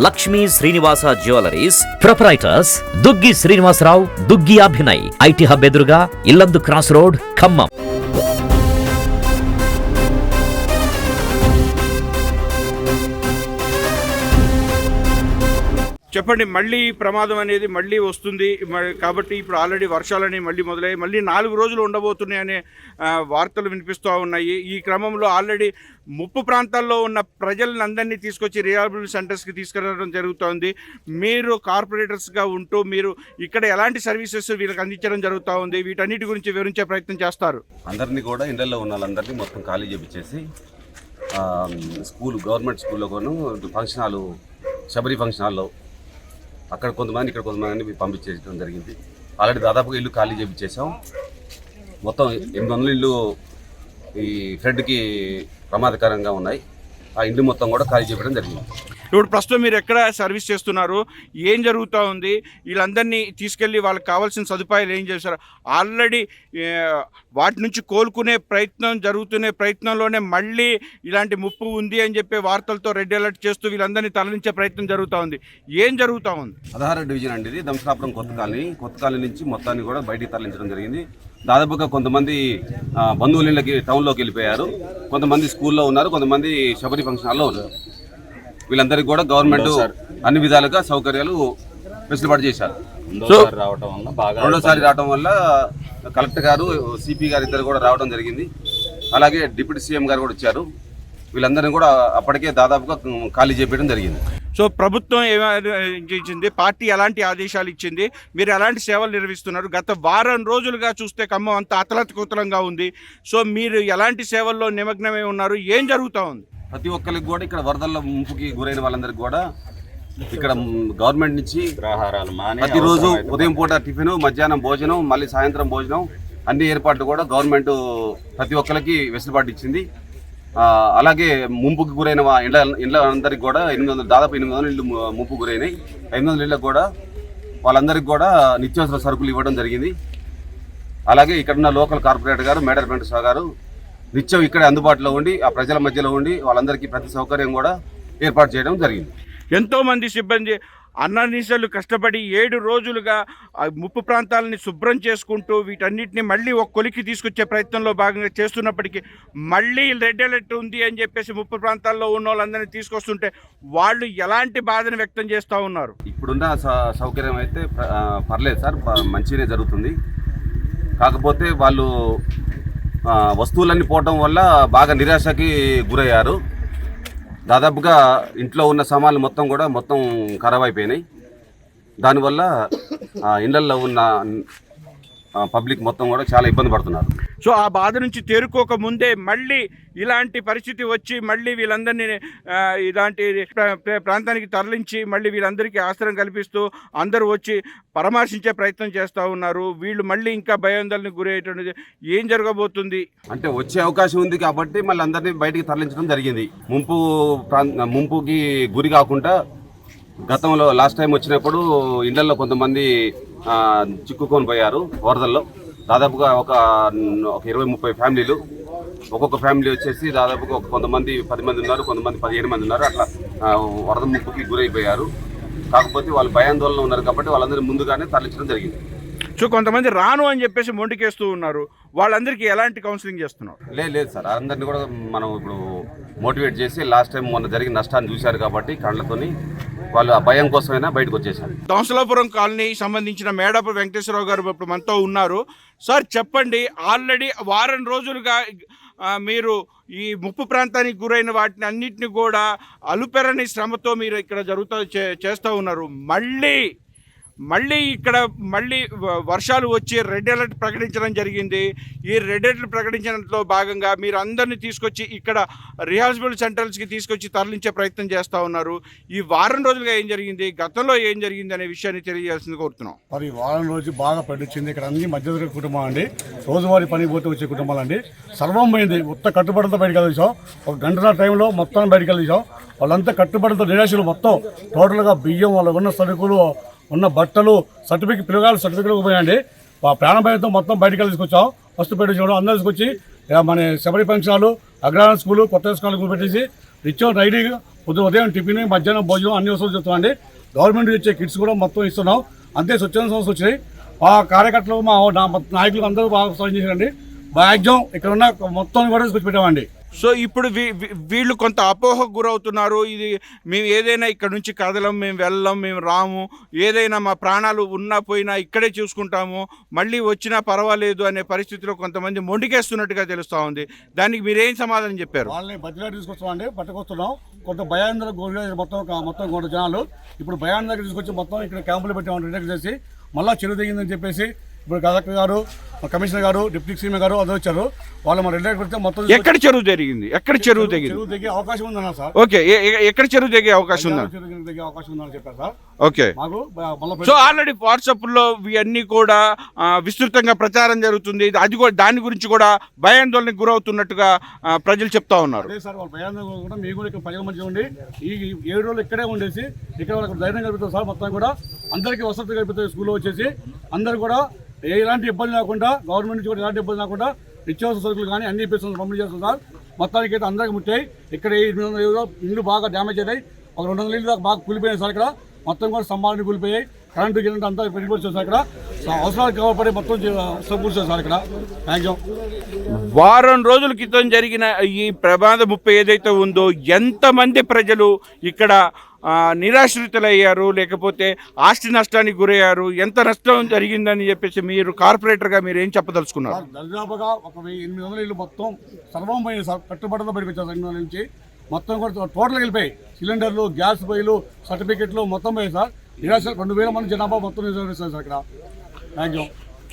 Lakshmi Srinivasa jewelleries proprietors Duggi Srinivasarao, Duggi Abhinay, IT hub ఎదురుగా Illandu cross road, Khammam. చెప్పండి, మళ్ళీ ప్రమాదం అనేది మళ్ళీ వస్తుంది కాబట్టి ఇప్పుడు ఆల్రెడీ వర్షాలని మళ్ళీ మొదలయ్యి మళ్ళీ 4 రోజులు ఉండబోతున్నాయి అనే వార్తలు వినిపిస్తూ ఉన్నాయి. ఈ క్రమంలో ఆల్రెడీ ముప్పు ప్రాంతాల్లో ఉన్న ప్రజలను అందరినీ తీసుకొచ్చి రిహాబిలిటేషన్ సెంటర్స్కి తీసుకురావడం జరుగుతోంది. మీరు కార్పొరేటర్స్గా ఉంటూ మీరు ఇక్కడ ఎలాంటి సర్వీసెస్ వీళ్ళకి అందించడం జరుగుతూ ఉంది, వీటన్నిటి గురించి వివరించే ప్రయత్నం చేస్తారు. అందరినీ కూడా ఇళ్లలో ఉన్న వాళ్ళందరినీ మొత్తం ఖాళీ చేపించేసి గవర్నమెంట్ స్కూల్లో కొను ఫంక్షన్ హాలు, శబరి ఫంక్షన్ హాల్లో అక్కడ కొంతమంది ఇక్కడ కొంతమంది పంపించేయడం జరిగింది. ఆల్రెడీ దాదాపుగా ఇల్లు ఖాళీ చేయించేసాం. మొత్తం 800 ఇల్లు ఈ ఫ్లడ్కి ప్రమాదకరంగా ఉన్నాయి. ఆ ఇండ్లు మొత్తం కూడా ఖాళీ చేయడం జరిగింది. ఇప్పుడు ప్రస్తుతం మీరు ఎక్కడ సర్వీస్ చేస్తున్నారు, ఏం జరుగుతూ ఉంది, వీళ్ళందరినీ తీసుకెళ్ళి వాళ్ళకి కావాల్సిన సదుపాయాలు ఏం చేశారు? ఆల్రెడీ వాటి నుంచి కోలుకునే జరుగుతున్న ప్రయత్నంలోనే మళ్ళీ ఇలాంటి ముప్పు ఉంది అని చెప్పే వార్తలతో రెడ్ అలర్ట్ చేస్తూ వీళ్ళందరినీ తరలించే ప్రయత్నం జరుగుతూ ఉంది. ఏం జరుగుతూ ఉంది? 16 డివిజన్ అండి ఇది, దంసలాపురం కొత్త కాలనీ నుంచి మొత్తాన్ని కూడా బయటికి తరలించడం జరిగింది. దాదాపుగా కొంతమంది బంధువులకి టౌన్లోకి వెళ్ళిపోయారు, కొంతమంది స్కూల్లో ఉన్నారు, కొంతమంది శబరి ఫంక్షన్ హాల్లో ఉన్నారు. వీళ్ళందరికీ కూడా గవర్నమెంట్ అన్ని విధాలుగా సౌకర్యాలు వెసులుబాటు చేశారు. రెండోసారి రావడం వల్ల కలెక్టర్ గారు, సిపి గారు ఇద్దరు కూడా రావడం జరిగింది. అలాగే డిప్యూటీ సీఎం గారు కూడా వచ్చారు. వీళ్ళందరినీ కూడా అప్పటికే దాదాపుగా ఖాళీ చేయడం జరిగింది. సో ప్రభుత్వం ఇచ్చింది, పార్టీ ఎలాంటి ఆదేశాలు ఇచ్చింది, మీరు ఎలాంటి సేవలు నిర్వహిస్తున్నారు? గత వారం రోజులుగా చూస్తే ఖమ్మం అంతా అతలకుతలంగా ఉంది. సో మీరు ఎలాంటి సేవల్లో నిమగ్నమై ఉన్నారు, ఏం జరుగుతూ ఉంది? ప్రతి ఒక్కరికి కూడా ఇక్కడ వరదల్లో ముంపుకి గురైన వాళ్ళందరికీ కూడా ఇక్కడ గవర్నమెంట్ నుంచి ప్రతిరోజు ఉదయం పూట టిఫిన్, మధ్యాహ్నం భోజనం, మళ్ళీ సాయంత్రం భోజనం అన్ని ఏర్పాట్లు కూడా గవర్నమెంట్ ప్రతి ఒక్కరికి వెసులుబాటు ఇచ్చింది. అలాగే ముంపుకి గురైన ఇళ్ళ అందరికి కూడా దాదాపు 800 ఇళ్ళు ముంపు గురైనాయి. 500 ఇళ్ళకు కూడా వాళ్ళందరికీ కూడా నిత్యావసర సరుకులు ఇవ్వడం జరిగింది. అలాగే ఇక్కడున్న లోకల్ కార్పొరేటర్ గారు, మేడర్ వెంకటేశ్వర గారు నిత్యం ఇక్కడే అందుబాటులో ఉండి ఆ ప్రజల మధ్యలో ఉండి వాళ్ళందరికీ ప్రతి సౌకర్యం కూడా ఏర్పాటు చేయడం జరిగింది. ఎంతోమంది సిబ్బంది అన్ననిశలు కష్టపడి 7 రోజులుగా ముప్పు ప్రాంతాలని శుభ్రం చేసుకుంటూ వీటన్నిటిని మళ్ళీ ఒక కొలికి తీసుకొచ్చే ప్రయత్నంలో భాగంగా చేస్తున్నప్పటికీ మళ్ళీ రెడ్ అలర్ట్ ఉంది అని చెప్పేసి ముప్పు ప్రాంతాల్లో ఉన్న వాళ్ళందరినీ తీసుకొస్తుంటే వాళ్ళు ఎలాంటి బాధను వ్యక్తం చేస్తూ ఉన్నారు? ఇప్పుడున్న సౌకర్యం అయితే పర్లేదు సార్, మంచిగానే జరుగుతుంది. కాకపోతే వాళ్ళు వస్తువులన్నీ పోవటం వల్ల బాగా నిరాశకి గురయ్యారు. దాదాపుగా ఇంట్లో ఉన్న సామాన్లు మొత్తం ఖరాబ్ అయిపోయినాయి. దానివల్ల ఇళ్లల్లో ఉన్న పబ్లిక్ మొత్తం కూడా చాలా ఇబ్బంది పడుతున్నారు. సో ఆ బాధ నుంచి తేరుకోక ముందే మళ్ళీ ఇలాంటి పరిస్థితి వచ్చి మళ్ళీ వీళ్ళందరినీ ఇలాంటి ప్రాంతానికి తరలించి మళ్ళీ వీళ్ళందరికీ ఆశ్రయం కల్పిస్తూ అందరూ వచ్చి పరామర్శించే ప్రయత్నం చేస్తూ ఉన్నారు. వీళ్ళు మళ్ళీ ఇంకా భయాందోళనకు గురయ్యేటువంటిది ఏం జరగబోతుంది అంటే వచ్చే అవకాశం ఉంది కాబట్టి మళ్ళీ అందరినీ బయటికి తరలించడం జరిగింది. ముంపుకి గురి కాకుండా గతంలో లాస్ట్ టైం వచ్చినప్పుడు ఇళ్లలో కొంతమంది చిక్కుకొని పోయారు వరదల్లో. దాదాపుగా ఒక 20-30 ఫ్యామిలీలు, ఒక్కొక్క ఫ్యామిలీ వచ్చేసి దాదాపుగా కొంతమంది 10 మంది ఉన్నారు, కొంతమంది 17 మంది ఉన్నారు. అట్లా వరద ముప్పుకి గురైపోయారు. కాకపోతే వాళ్ళు భయాందోళన ఉన్నారు కాబట్టి వాళ్ళందరూ ముందుగానే తరలించడం జరిగింది. సో కొంతమంది రాను అని చెప్పేసి మొండికేస్తూ ఉన్నారు, వాళ్ళందరికీ ఎలాంటి కౌన్సిలింగ్ చేస్తున్నారు? లేదు సార్, అందరినీ కూడా మనం ఇప్పుడు మోటివేట్ చేసి లాస్ట్ టైం మొన్న జరిగిన నష్టాన్ని చూశారు కాబట్టి కళ్ళతోని వాళ్ళు ఆ భయం కోసమైనా బయటకు వచ్చేసారు. దోసలాపురం కాలనీ సంబంధించిన మేడపు వెంకటేశ్వరరావు గారు ఇప్పుడు మనతో ఉన్నారు. సార్ చెప్పండి, ఆల్రెడీ వారం రోజులుగా మీరు ఈ ముప్పు ప్రాంతానికి గురైన వాటిని అన్నింటినీ కూడా అలుపెరని శ్రమతో మీరు ఇక్కడ చేస్తూ ఉన్నారు. మళ్ళీ ఇక్కడ వర్షాలు వచ్చి రెడ్ అలర్ట్ ప్రకటించడం జరిగింది. ఈ రెడ్ అలర్ట్ ప్రకటించడంలో భాగంగా మీరు అందరినీ తీసుకొచ్చి ఇక్కడ రిహాబిలిటేషన్ సెంటర్స్కి తీసుకొచ్చి తరలించే ప్రయత్నం చేస్తూ ఉన్నారు. ఈ వారం రోజులుగా ఏం జరిగింది, గతంలో ఏం జరిగింది అనే విషయాన్ని తెలియజేయాల్సింది కోరుతున్నాం. మరి వారం రోజు బాగా పడిచింది. ఇక్కడ అన్ని మధ్యతరగతి కుటుంబం అండి, రోజువారీ పని పోతే వచ్చే కుటుంబాలు అండి. సర్వం పోయింది, మొత్తం కట్టుబడితో బయటకు వెళ్ళేసాం. ఒక గంటల టైంలో మొత్తం బయటకు వెళ్ళేసాం. వాళ్ళంతా కట్టుబడితో నిరాశలు మొత్తం టోటల్గా బియ్యం, వాళ్ళకు ఉన్న సరుకులు, ఉన్న బట్టలు, పిల్లగాళ్ళు సర్టిఫికెట్లు పోయాయండి. ప్రాణభయంతో మొత్తం బయటకు తీసుకొచ్చాం. ఫస్ట్ పెట్టించాడు అందరూ తీసుకొచ్చి మన శబరి ఫంక్షన్లు, అగ్రహారం స్కూలు, కొత్త స్కూల్ పెట్టేసి నిత్యం రైడింగ్ ఉదయం టిఫిన్ మధ్యాహ్నం భోజనం అన్ని వసతులు చెప్తామండి. గవర్నమెంట్ ఇచ్చే కిట్స్ కూడా మొత్తం ఇస్తున్నాం. అంతే స్వచ్ఛంద సంస్థలు వచ్చినాయి. మా కార్యకర్తలు మా నాయకులు అందరూ బాగా సహాయం చేశారండి. మ్యాక్సిమం ఇక్కడ ఉన్న మొత్తం కూడా తీసుకొచ్చి పెట్టామండి. సో ఇప్పుడు వీళ్ళు కొంత అపోహకు గురవుతున్నారు. ఇది మేము ఏదైనా ఇక్కడ నుంచి కదలం, మేము వెళ్ళం, మేము రాము, ఏదైనా మా ప్రాణాలు ఉన్నా పోయినా ఇక్కడే చూసుకుంటాము, మళ్ళీ వచ్చినా పర్వాలేదు అనే పరిస్థితిలో కొంతమంది మొండికేస్తున్నట్టుగా తెలుస్తూ ఉంది. దానికి మీరేం సమాధానం చెప్పారు? వాళ్ళని బతిలాడి తీసుకొస్తామండి, పట్టుకొస్తున్నాం. కొంత భయాందోళన మొత్తం కొంత జనాలు ఇప్పుడు భయాందోళన తీసుకొచ్చి మొత్తం ఇక్కడ క్యాంపులు పెట్టామని రిటెక్ట్ చేసి మళ్ళీ చెరువు దిగిందని చెప్పేసి ఇప్పుడు కలెక్టర్ గారు, కమిషనర్ గారు, డిప్యూటీ సీఎం గారు అందరూ వచ్చారు. వాళ్ళు మన రిటెక్ట్ పెడితే మొత్తం ఎక్కడ చెరువు జరిగింది, ఎక్కడ చెరువు దిగే అవకాశం ఉందన్నా సార్. ఓకే, ఎక్కడ చెరువు దిగే అవకాశం ఉందా? చెరువు దిగే అవకాశం ఉందని చెప్పారు సార్. ఓకే. మాకు సో ఆల్రెడీ వాట్సాప్ లో ఇవన్నీ కూడా విస్తృతంగా ప్రచారం జరుగుతుంది. అది కూడా దాని గురించి కూడా భయాందోళనకు గురవుతున్నట్టుగా ప్రజలు చెప్తా ఉన్నారు. అదే సార్, వాళ్ళ భయాందోళన కూడా మీకు కూడా ఇక్కడ ప్రజల మధ్య ఉండి ఈ 7 రోజులు ఇక్కడే ఉండేసి ఇక్కడ వాళ్ళకి ధైర్యం కలుగుతుంది సార్. మొత్తం కూడా అందరికీ వసతి కలుగుతుంది. స్కూల్లో వచ్చేసి అందరు కూడా ఎలాంటి ఇబ్బంది లేకుండా గవర్నమెంట్ నుంచి కూడా ఎలాంటి ఇబ్బంది లేకుండా నిత్యావసర సరుకులు కానీ అన్ని పంపిణీ చేస్తుంది సార్. మొత్తానికి అయితే అందరికీ ముట్టాయి. ఇక్కడ 800 ఇల్లు బాగా డ్యామేజ్ అయ్యాయి. ఒక 200 ఇల్లు దాకా బాగా కూలిపోయాయి సార్. ఇక్కడ మొత్తం కూడా స్తంభాలని కూలిపోయాయి. కరెంటు గిరెంట్ అంతా పెరిగిపోతుంది సార్. ఇక్కడ అవసరాలు కావపడి మొత్తం కూర్చోండి సార్. ఇక్కడ థ్యాంక్ యూ. వారం రోజుల క్రితం జరిగిన ఈ ప్రమాద ముప్పు ఏదైతే ఉందో ఎంతమంది ప్రజలు ఇక్కడ నిరాశ్రితులయ్యారు, లేకపోతే ఆస్తి నష్టానికి గురయ్యారు, ఎంత నష్టం జరిగిందని చెప్పేసి మీరు కార్పొరేటర్గా మీరు ఏం చెప్పదలుచుకున్నారు? దాదాపుగా ఒక 800 ఇల్లు మొత్తం సర్వం పోయింది సార్. కట్టుబడితో బయటకు వచ్చారు 200 నుంచి మొత్తం కూడా టోటల్గా వెళ్ళిపోయాయి. సిలిండర్లు, గ్యాస్ పొయ్యిలు, సర్టిఫికెట్లు మొత్తం పోయాయి సార్. నిరాశ 2000 మంది జనాభా మొత్తం నిరాశిస్తారు సార్ ఇక్కడ. Thank you.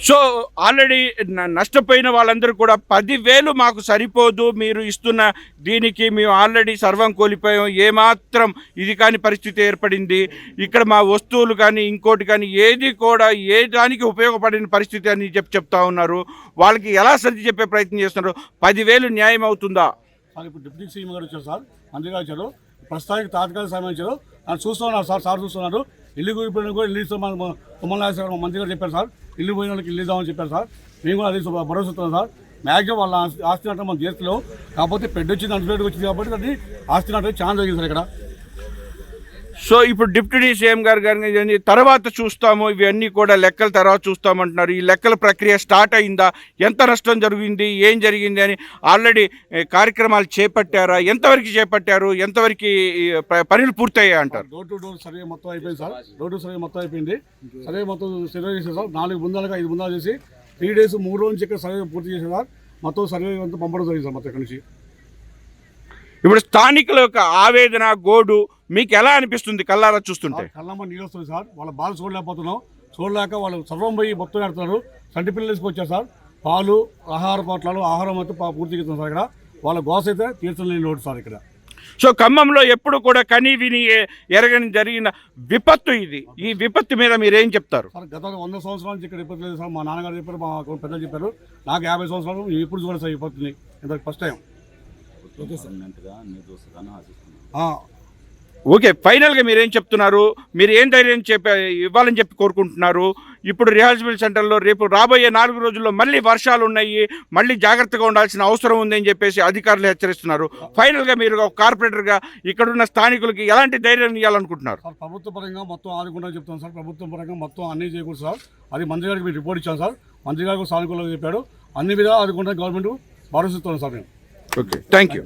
సో ఆల్రెడీ నష్టపోయిన వాళ్ళందరూ కూడా 10,000 మాకు సరిపోదు, మీరు ఇస్తున్న దీనికి మేము ఆల్రెడీ సర్వం కోల్పోయాం, ఏమాత్రం ఇది కాని పరిస్థితి ఏర్పడింది, ఇక్కడ మా వస్తువులు కానీ ఇంకోటి కానీ ఏది కూడా ఏ దానికి ఉపయోగపడిన పరిస్థితి అని చెప్తా ఉన్నారు. వాళ్ళకి ఎలా సర్ది చెప్పే ప్రయత్నం చేస్తున్నారు? 10,000 న్యాయం అవుతుందా? సార్ ఇప్పుడు డిప్యూటీ సీఎం గారు వచ్చారు సార్, మంత్రి గారు వచ్చారు, ప్రస్తుతానికి తాత్కాలిక సమయం ఇచ్చారు. నన్ను చూస్తున్నారు సార్ చూస్తున్నారు. ఇల్లు కూలిపోయిన కూడా ఇల్లు ఇస్తాం తుమ్మల మంత్రి గారు చెప్పారు సార్. ఇల్లు పోయిన వాళ్ళకి ఇల్లు ఇద్దామని చెప్పారు సార్. మేము కూడా అదే భరోసా ఇస్తున్నాం సార్. మ్యాక్సిమం వాళ్ళ ఆస్తి నష్టం మనం చేస్తున్నాం. కాకపోతే పెద్ద వచ్చింది, అన్ఫ్లేట్గా వచ్చింది కాబట్టి అది ఆస్తి నష్టం ఛాన్స్ జరిగింది సార్ ఇక్కడ. సో ఇప్పుడు డిప్యూటీ సీఎం గారు తర్వాత చూస్తాము, ఇవన్నీ కూడా లెక్కల తర్వాత చూస్తామంటున్నారు. ఈ లెక్కల ప్రక్రియ స్టార్ట్ అయిందా? ఎంత నష్టం జరిగింది, ఏం జరిగింది అని ఆల్రెడీ కార్యక్రమాలు చేపట్టారా? ఎంతవరకు చేపట్టారు? ఎంతవరకు పనులు పూర్తయ్యాయి అంటారు? డోర్ టు డోర్ సర్వే మొత్తం అయిపోయింది సార్. డోర్ టు సర్వే మొత్తం అయిపోయింది. సర్వే మొత్తం సర్వే చేశారు సార్. 4 బృందాలుగా 5 బృందాలు చేసి 3 days 3 రోజుల నుంచి ఇక్కడ సర్వే పూర్తి చేశారు సార్. మొత్తం సర్వే అంతా పంపడం జరిగింది సార్ మొత్తం ఇక్కడ నుంచి. ఇప్పుడు స్థానికుల యొక్క ఆవేదన, గోడు మీకు ఎలా అనిపిస్తుంది కళ్ళారా చూస్తుంటే? కళ్ళమ్మ నీళ్ళు వస్తుంది సార్. వాళ్ళ బాధ చూడలేకపోతున్నాం. చూడలేక వాళ్ళు సర్వం పోయి మొత్తం పెడుతున్నారు. సంటి పిల్లలు తీసుకొచ్చారు సార్. పాలు, ఆహార పొట్లాలు, ఆహారం మొత్తం పూర్తిగా ఇస్తుంది సార్. ఇక్కడ వాళ్ళ గోస అయితే తీర్చలేని లోటు సార్ ఇక్కడ. సో ఖమ్మంలో ఎప్పుడు కూడా కని విని ఎరగని జరిగిన విపత్తు ఇది. ఈ విపత్తు మీద మీరేం చెప్తారు? సార్ గత 100 సంవత్సరాల నుంచి ఇక్కడ విపత్తు లేదు సార్. మా నాన్నగారు చెప్పారు, మా పెద్దలు చెప్పారు. నాకు 50 సంవత్సరాలు ఎప్పుడు చూడండి సార్ విపత్తుని. ఇంత ఫస్ట్ టైం. ఓకే, ఫైనల్గా మీరేం చెప్తున్నారు? మీరు ఏం ధైర్యం ఇవ్వాలని చెప్పి కోరుకుంటున్నారు? ఇప్పుడు రిహాబిలిటేషన్ సెంటర్లో రేపు రాబోయే 4 రోజుల్లో మళ్ళీ వర్షాలు ఉన్నాయి, మళ్ళీ జాగ్రత్తగా ఉండాల్సిన అవసరం ఉందని చెప్పేసి అధికారులు హెచ్చరిస్తున్నారు. ఫైనల్గా మీరు ఒక కార్పొరేటర్గా ఇక్కడున్న స్థానికులకి ఎలాంటి ధైర్యం ఇవ్వాలనుకుంటున్నారు? సార్ ప్రభుత్వ పరంగా మొత్తం ఆదుకుంటా చెప్తాను సార్. ప్రభుత్వం పరంగా మొత్తం అన్నీ చేయకూడదు సార్. అది మంత్రి గారికి మీరు రిపోర్ట్ ఇచ్చాను సార్. మంత్రి గారికి సానుకూలంగా చెప్పాడు. అన్ని విధాలు ఆదుకుంటా గవర్నమెంట్ భరోసా ఇస్తున్నాను సార్ నేను. Okay, thank you.